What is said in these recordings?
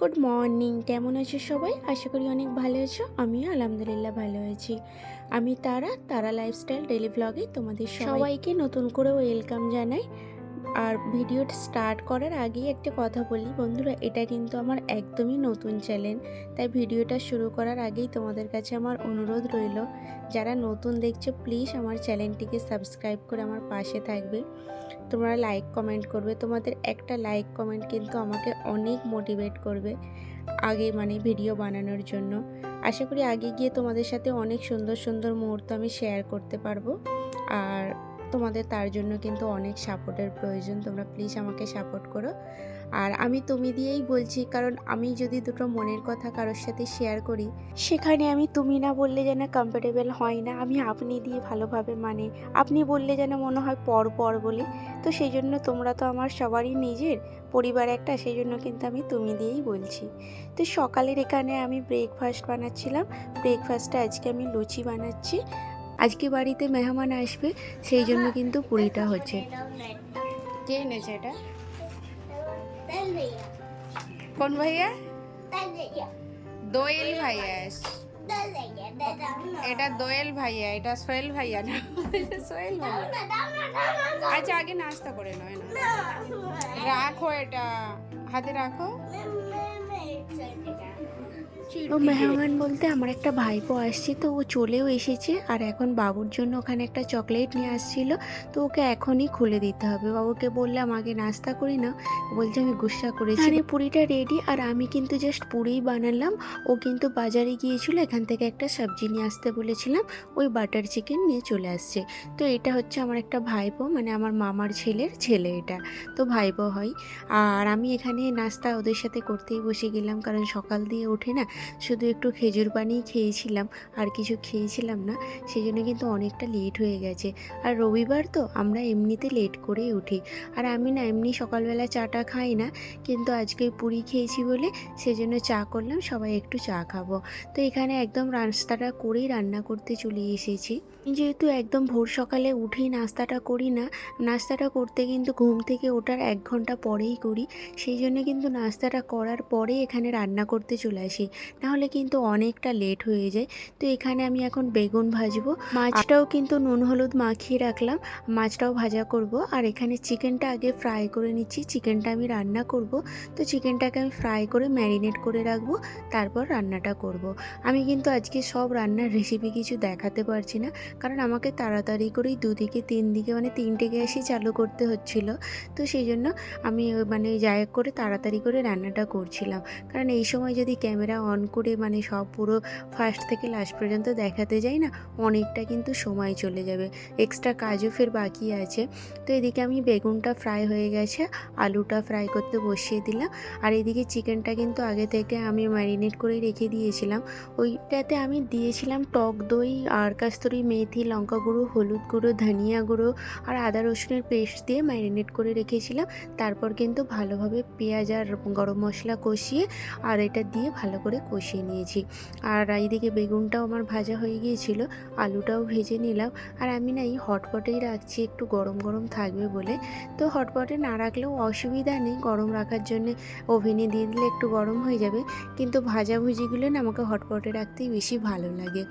Good morning, কেমন আছো সবাই? আশা করি অনেক ভালো আছো। আমিও আলহামদুলিল্লাহ ভালো আছি। আমি তারা লাইফস্টাইল ডেলি ব্লগে তোমাদের সবাইকে নতুন করে ওয়েলকাম জানাই। আর ভিডিওটা স্টার্ট করার আগেই একটা কথা বলি বন্ধুরা, এটা কিন্তু আমার একদমই নতুন চ্যানেল। তাই ভিডিওটা শুরু করার আগেই তোমাদের কাছে আমার অনুরোধ রইল, যারা নতুন দেখছো প্লিজ আমার চ্যানেলটিকে সাবস্ক্রাইব করে আমার পাশে থাকবে। তোমরা লাইক কমেন্ট করবে, তোমাদের একটা লাইক কমেন্ট কিন্তু আমাকে অনেক মোটিভেট করবে আগে ভিডিও বানানোর জন্য। আশা করি আগে গিয়ে তোমাদের সাথে অনেক সুন্দর সুন্দর মুহূর্ত আমি শেয়ার করতে পারবো। আর তোমাদের তার জন্য কিন্তু অনেক সাপোর্টের প্রয়োজন, তোমরা প্লিজ আমাকে সাপোর্ট করো। আর আমি তুমি দিয়েই বলছি, কারণ আমি যদি দুটো মনের কথা কারোর সাথে শেয়ার করি, সেখানে আমি তুমি না বললে যেন কমফোর্টেবল হয় না। আমি আপনি দিয়ে ভালোভাবে আপনি বললে যেন মনে হয় পর বলে। তো সেই জন্য তোমরা তো আমার সবারই নিজের পরিবার একটা, সেই জন্য কিন্তু আমি তুমি দিয়েই বলছি। তো সকালের এখানে আমি ব্রেকফাস্ট বানাচ্ছিলাম। ব্রেকফাস্টে আজকে আমি লুচি বানাচ্ছি। আজকে বাড়িতে মেহমান আসবে, সেই জন্য কিন্তু পুরিটা হচ্ছে। কে এনেছে এটা? কোন ভাইয়া? দোয়েল ভাইয়া। এটা দোয়েল ভাইয়া, এটা সোহেল ভাইয়া না? সোহেল ভাইয়া। আচ্ছা আগে নাস্তা করে নয় না, রাখো এটা হাতে রাখো। ও মেহমান বলতে আমার একটা ভাইপো আসছে, তো ও চলেও এসেছে। আর এখন বাবুর জন্য ওখানে একটা চকলেট নিয়ে আসছিল, তো ওকে এখনই খুলে দিতে হবে। বাবুকে বললাম আগে নাস্তা করি না, বলছে আমি গুসা করেছি। মানে পুরিটা রেডি, আর আমি কিন্তু জাস্ট পুরিই বানালাম। ও কিন্তু বাজারে গিয়েছিল, এখান থেকে একটা সবজি নিয়ে আসতে বলেছিলাম, ওই বাটার চিকেন নিয়ে চলে আসছে। তো এটা হচ্ছে আমার একটা ভাইপো, আমার মামার ছেলের ছেলে এটা, তো ভাইপো হয়। আর আমি এখানে নাস্তা ওদের সাথে করতেই বসে গেলাম, কারণ সকাল দিয়ে উঠে না শুধু একটু খেজুর পানি খেয়েছিলাম, আর কিছু খেয়েছিলাম না, সেই জন্য কিন্তু অনেকটা লেট হয়ে গেছে। আর রবিবার তো আমরা এমনিতে লেট করেই উঠি। আর আমি না এমনি সকালবেলা চাটা খাই না, কিন্তু আজকে পুরি খেয়েছি বলে সেজন্য চা করলাম, সবাই একটু চা খাবো। তো এখানে একদম নাস্তাটা করেই রান্না করতে চলে এসেছি। যেহেতু একদম ভোর সকালে উঠেই নাস্তাটা করি না, নাস্তাটা করতে কিন্তু ঘুম থেকে ওঠার 1 ঘন্টা পরেই করি, সেই জন্য কিন্তু নাস্তাটা করার পরে এখানে রান্না করতে চলে আসি, নাহলে কিন্তু অনেকটা লেট হয়ে যায়। তো এখানে আমি এখন বেগুন ভাজবো, মাছটাও কিন্তু নুন হলুদ মাখিয়ে রাখলাম, মাছটাও ভাজা করব। আর এখানে চিকেনটা আগে ফ্রাই করে নিচ্ছি, চিকেনটা আমি রান্না করব। তো চিকেনটাকে আমি ফ্রাই করে ম্যারিনেট করে রাখবো, তারপর রান্নাটা করব। আমি কিন্তু আজকে সব রান্নার রেসিপি কিছু দেখাতে পারছি না, কারণ আমাকে তাড়াতাড়ি করেই 2 দিকে 3 দিকে 3টে গ্যাসই চালু করতে হচ্ছিল। তো সেই জন্য আমি যাই করে তাড়াতাড়ি করে রান্নাটা করছিলাম, কারণ এই সময় যদি ক্যামেরা অন করে সব পুরো ফার্স্ট থেকে লাস্ট পর্যন্ত দেখাতে যাই না, অনেকটা কিন্তু সময় চলে যাবে, এক্সট্রা কাজও ফের বাকি আছে। তো এদিকে আমি বেগুনটা ফ্রাই হয়ে গেছে, আলুটা ফ্রাই করতে বসিয়ে দিলাম। আর এদিকে চিকেনটা কিন্তু আগে থেকে আমি ম্যারিনেট করে রেখে দিয়েছিলাম, ওইটাতে আমি দিয়েছিলাম টক দই আর কাস্তুরি মেথি, লঙ্কা গুঁড়ো, হলুদ গুঁড়ো, ধনিয়া গুঁড়ো আর আদা রসুনের পেস্ট দিয়ে ম্যারিনেট করে রেখেছিলাম। তারপর কিন্তু ভালোভাবে পেঁয়াজ আর গরম মশলা কষিয়ে আর এটা দিয়ে ভালো করে কষিয়ে নিয়েছি। আর এইদিকে বেগুনটাও আমার ভাজা হয়ে গিয়েছিল, আলুটাও ভেজে নিলাম। আর আমি না এই হটপটেই রাখছি, একটু গরম গরম থাকবে বলে। তো হটপটে না রাখলেও অসুবিধা নেই, গরম রাখার জন্যে ওভেনে দিয়ে দিলে একটু গরম হয়ে যাবে, কিন্তু ভাজাভুজিগুলো না আমাকে হটপটে রাখতেই বেশি ভালো লাগে।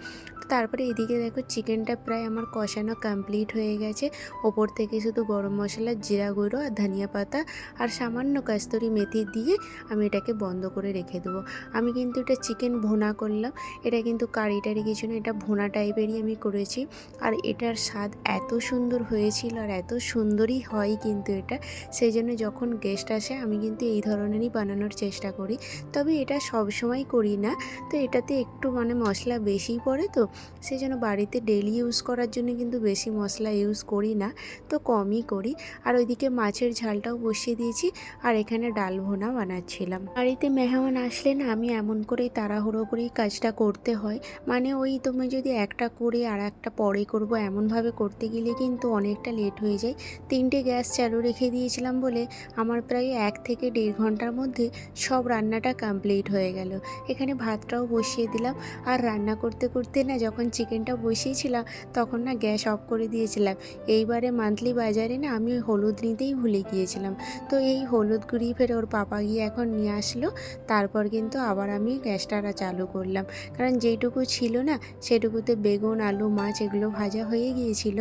তারপরে এদিকে দেখো চিকেনটা প্রায় আমার কষানো কমপ্লিট হয়ে গেছে। ওপর থেকে শুধু গরম মশলা, জিরা গুঁড়ো আর ধনিয়া পাতা আর সামান্য কাস্তুরি মেথি দিয়ে আমি এটাকে বন্ধ করে রেখে দেবো। আমি কিন্তু এটা চিকেন ভুনা করলাম, এটা কিন্তু কারি টারি কিছু না, এটা ভুনা টাইপেরই আমি করেছি। আর এটার স্বাদ এত সুন্দর হয়েছিল, আর এত সুন্দরই হয় কিন্তু এটা, সেই জন্য যখন গেস্ট আসে আমি কিন্তু এই ধরনেরই বানানোর চেষ্টা করি। তবে এটা সব সময় করি না, তো এটাতে একটু মশলা বেশি পড়ে, তো সেই জন্য বাড়িতে ডেলি ইউজ করার জন্য কিন্তু বেশি মশলা ইউজ করি না, তো কমই করি। আর ওইদিকে মাছের ঝালটাও বসিয়ে দিয়েছি, আর এখানে ডাল ভুনা বানাচ্ছিলাম। বাড়িতে মেহমান আসলে না আমি এমন করে করেই তাড়াহুড়ো করেই কাজটা করতে হয়। মানে ওই তুমি যদি একটা করে আর একটা পরে করব এমনভাবে করতে গেলে কিন্তু অনেকটা লেট হয়ে যায়। 3টে গ্যাস চালু রেখে দিয়েছিলাম বলে আমার প্রায় 1 থেকে 1.5 ঘন্টার মধ্যে সব রান্নাটা কমপ্লিট হয়ে গেল। এখানে ভাতটাও বসিয়ে দিলাম। আর রান্না করতে করতে না যখন চিকেনটা বসিয়েছিলাম তখন না গ্যাস অফ করে দিয়েছিলাম। এইবারে মান্থলি বাজারে না আমি ওই হলুদ নিতেই ভুলে গিয়েছিলাম। তো এই হলুদ গুঁড়ি ফের ওর পাপা গিয়ে এখন নিয়ে আসলো। তারপর কিন্তু আবার আমি গ্যাসটা চালু করলাম, কারণ যেইটুকু ছিল না সেটুকুতে বেগুন, আলু, মাছ এগুলো ভাজা হয়ে গিয়েছিল।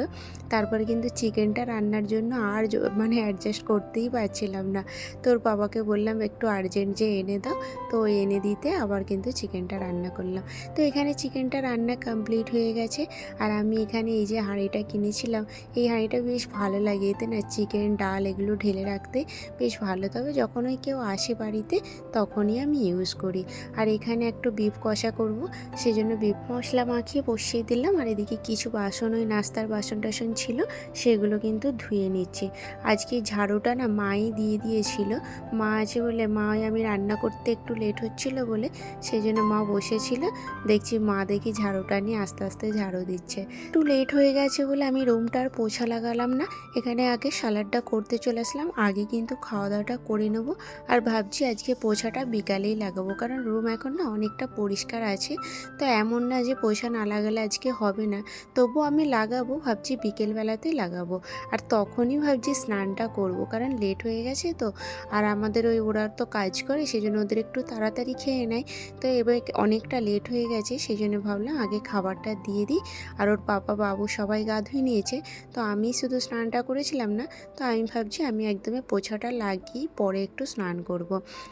তারপর কিন্তু চিকেনটা রান্নার জন্য আর মানে অ্যাডজাস্ট করতেই পারছিলাম না। তোর বাবাকে বললাম একটু আর্জেন্ট যে এনে দাও, তো ও এনে দিতে আবার কিন্তু চিকেনটা রান্না করলাম। তো এখানে চিকেনটা রান্না কমপ্লিট হয়ে গেছে। আর আমি এখানে এই যে হাঁড়িটা কিনেছিলাম, এই হাঁড়িটা বেশ ভালো লাগে, এতে না চিকেন, ডাল এগুলো ঢেলে রাখতে বেশ ভালো। তবে যখন ওই কেউ আসে বাড়িতে তখনই আমি ইউজ করি। আর এখানে একটু বিফ কষা করব, সেজন্য বিফ মশলা মাখিয়ে বসিয়ে দিলাম। আর এদিকে কিছু বাসন, ওই নাস্তার বাসন টাসন ছিল সেগুলো কিন্তু ধুয়ে নিচ্ছি। আজকে ঝাড়ুটা না মাই দিয়ে দিয়েছিল, মা আছে বলে, আমি রান্না করতে একটু লেট হচ্ছিল বলে সেই জন্য মা বসেছিল। দেখছি মা দেখি ঝাড়ুটা নিয়ে আস্তে আস্তে ঝাড়ু দিচ্ছে। একটু লেট হয়ে গেছে বলে আমি রুমটা আর পোছা লাগালাম না, এখানে আগে স্যালাডটা করতে চলে আসলাম। আগে কিন্তু খাওয়া দাওয়াটা করে নেবো। আর ভাবছি আজকে পোছাটা বিকালেই লাগাবো, কারণ রুম এখন না অনেকটা পরিষ্কার আছে। তো এমন না যে পোছা না লাগালে আজকে হবে না, তবু আমি লাগাবো, ভাবছি বিকেলবেলাতেই লাগাবো। আর তখনই ভাবছি স্নানটা করব, কারণ লেট হয়ে গেছে তো। আর আমাদের ওরা তো কাজ করে, সেজন্য ওদের একটু তাড়াতাড়ি খেয়ে নেয়। তো এবার অনেকটা লেট হয়ে গেছে, সেই জন্য ভাবলাম আগে খাবারটা দিয়ে দিই। আর ওর পাপা, বাবু সবাই গা ধুয়ে নিয়েছে, তো আমি শুধু স্নানটা করেছিলাম না। তো আমি ভাবছি আমি একদমই পোছাটা লাগিয়ে পরে একটু স্নান করব।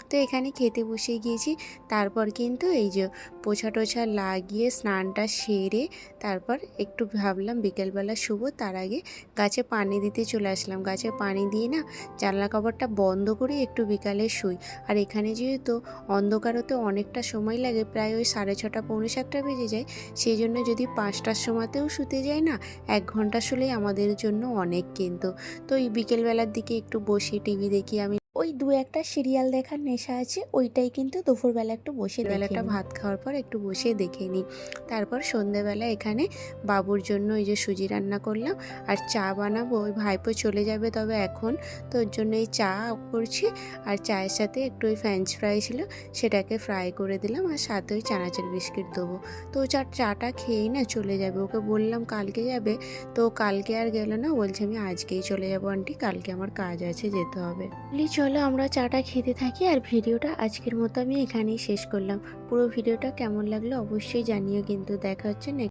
তো এখানে খেতে বসে গিয়েছি। তারপর কিন্তু এই যে পোছা টোছা লাগিয়ে স্নানটা সেরে তারপর একটু ভাবলাম বিকেলবেলা শুব, তার আগে গাছে পানি দিতে চলে আসলাম। গাছে পানি দিয়ে না জানলা কভারটা বন্ধ করে একটু বিকালে শুই। আর এখানে যেহেতু অন্ধকার হতে অনেকটা সময় লাগে, প্রায় ওই 6:30 পৌনে 7টা বেজে যায়, সেই জন্য যদি 5টার সময়তেও শুতে যাই না, 1 ঘন্টা শুলেই আমাদের জন্য অনেক কিন্তু। তো এই বিকেলবেলার দিকে একটু বসে টিভি দেখি। আমি ওই 2-1টা সিরিয়াল দেখার নেশা আছে, ওইটাই কিন্তু দুপুরবেলা একটু বসে, বেলাটা ভাত খাওয়ার পর একটু বসে দেখে নিই। তারপর সন্ধেবেলা এখানে বাবুর জন্য ওই যে সুজি রান্না করলাম আর চা বানাবো। ওই ভাইপো চলে যাবে তবে এখন, তো ওর জন্য এই চা করছি। আর চায়ের সাথে একটু ওই ফ্রেঞ্চ ফ্রাই ছিল, সেটাকে ফ্রাই করে দিলাম, আর সাথে ওই চানাচুর বিস্কিট দেবো। তো চাটা খেয়েই না চলে যাবে। ওকে বললাম কালকে যাবে, তো কালকে আর গেল না, বলছে আমি আজকেই চলে যাবো আন্টি, কালকে আমার কাজ আছে, যেতে হবে। চলো আমরা চাটা খেতে থাকি। আর ভিডিওটা আজকের মতো আমি এখানেই শেষ করলাম। পুরো ভিডিওটা কেমন লাগলো অবশ্যই জানিও কিন্তু। দেখা হচ্ছে নেক্সট